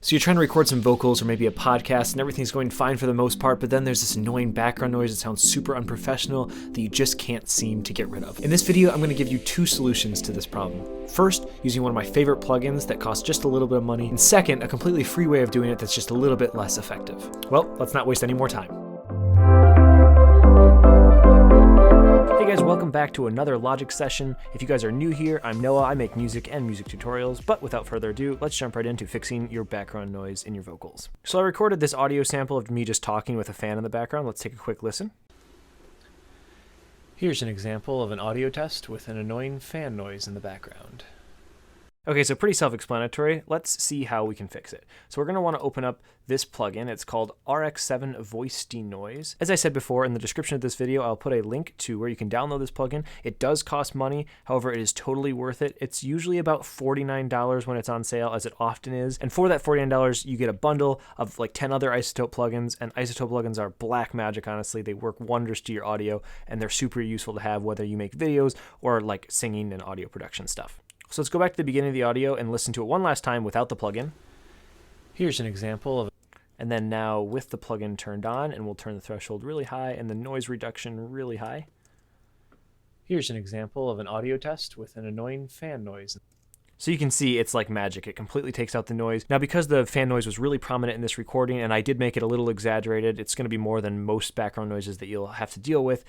So you're trying to record some vocals or maybe a podcast and everything's going fine for the most part, but then there's this annoying background noise that sounds super unprofessional that you just can't seem to get rid of. In this video, I'm going to give you two solutions to this problem. First, using one of my favorite plugins that costs just a little bit of money, and second, a completely free way of doing it that's just a little bit less effective. Well, let's not waste any more time. Hey guys, welcome back to another Logic session. If you guys are new here, I'm Noah. I make music and music tutorials, but without further ado, let's jump right into fixing your background noise in your vocals. So I recorded this audio sample of me just talking with a fan in the background. Let's take a quick listen. Here's an example of an audio test with an annoying fan noise in the background. Okay, so pretty self-explanatory. Let's see how we can fix it. So we're going to want to open up this plugin. It's called RX7 Voice Denoise. As I said before, in the description of this video, I'll put a link to where you can download this plugin. It does cost money. However, it is totally worth it. It's usually about $49 when it's on sale, as it often is. And for that $49, you get a bundle of like 10 other Isotope plugins. And Isotope plugins are black magic, honestly. They work wonders to your audio, and they're super useful to have whether you make videos or like singing and audio production stuff. So let's go back to the beginning of the audio and listen to it one last time without the plugin. Here's an example of, and then now with the plugin turned on, and we'll turn the threshold really high and the noise reduction really high. Here's an example of an audio test with an annoying fan noise. So you can see it's like magic. It completely takes out the noise. Now, because the fan noise was really prominent in this recording, and I did make it a little exaggerated, it's going to be more than most background noises that you'll have to deal with.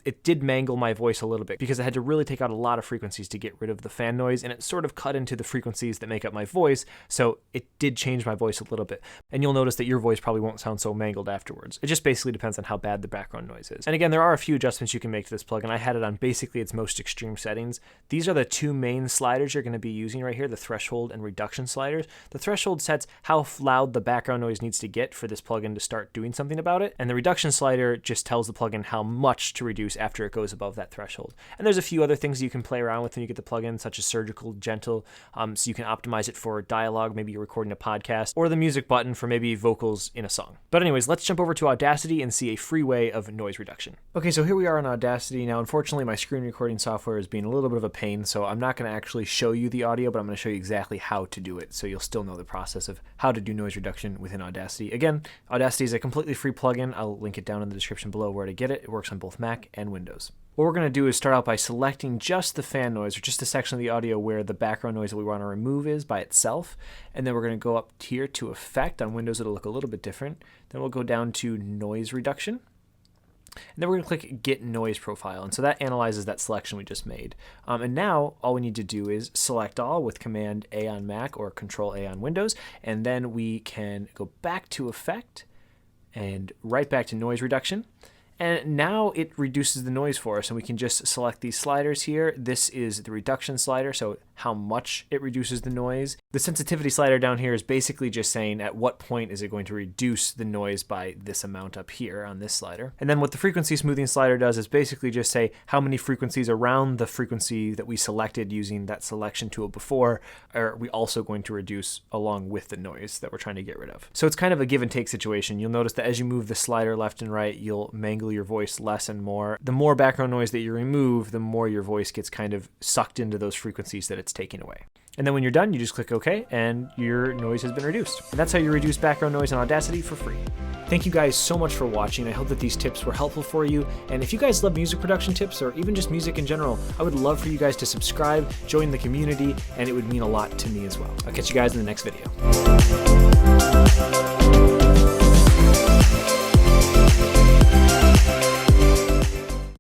It did mangle my voice a little bit because I had to really take out a lot of frequencies to get rid of the fan noise, and it sort of cut into the frequencies that make up my voice, so it did change my voice a little bit. And you'll notice that your voice probably won't sound so mangled afterwards. It just basically depends on how bad the background noise is. And again, there are a few adjustments you can make to this plugin. I had it on basically its most extreme settings. These are the two main sliders you're going to be using right here, the threshold and reduction sliders. The threshold sets how loud the background noise needs to get for this plugin to start doing something about it, and the reduction slider just tells the plugin how much to reduce after it goes above that threshold. And there's a few other things you can play around with when you get the plugin, such as surgical, gentle, so you can optimize it for dialogue, maybe you're recording a podcast, or the music button for maybe vocals in a song. But anyways, let's jump over to Audacity and see a free way of noise reduction. Okay, so here we are on Audacity. Now, unfortunately, my screen recording software is being a little bit of a pain, so I'm not going to actually show you the audio, but I'm going to show you exactly how to do it, so you'll still know the process of how to do noise reduction within Audacity. Again, Audacity is a completely free plugin. I'll link it down in the description below where to get it. It works on both Mac and Windows. What we're going to do is start out by selecting just the fan noise, or just a section of the audio where the background noise that we want to remove is by itself. And then we're going to go up here to Effect. On Windows, it'll look a little bit different. Then we'll go down to Noise Reduction. And then we're going to click Get Noise Profile. And so that analyzes that selection we just made. And now all we need to do is select all with Command A on Mac or Control A on Windows. And then we can go back to Effect and right back to Noise Reduction. And now it reduces the noise for us, and we can just select these sliders here. This is the reduction slider, so how much it reduces the noise. The sensitivity slider down here is basically just saying at what point is it going to reduce the noise by this amount up here on this slider. And then what the frequency smoothing slider does is basically just say how many frequencies around the frequency that we selected using that selection tool before are we also going to reduce along with the noise that we're trying to get rid of. So it's kind of a give and take situation. You'll notice that as you move the slider left and right, you'll mangle your voice less and more. The more background noise that you remove, the more your voice gets kind of sucked into those frequencies that it's taking away. And then when you're done, you just click OK, and your noise has been reduced. And that's how you reduce background noise on Audacity for free. Thank you guys so much for watching. I hope that these tips were helpful for you. And if you guys love music production tips, or even just music in general, I would love for you guys to subscribe, join the community, and it would mean a lot to me as well. I'll catch you guys in the next video.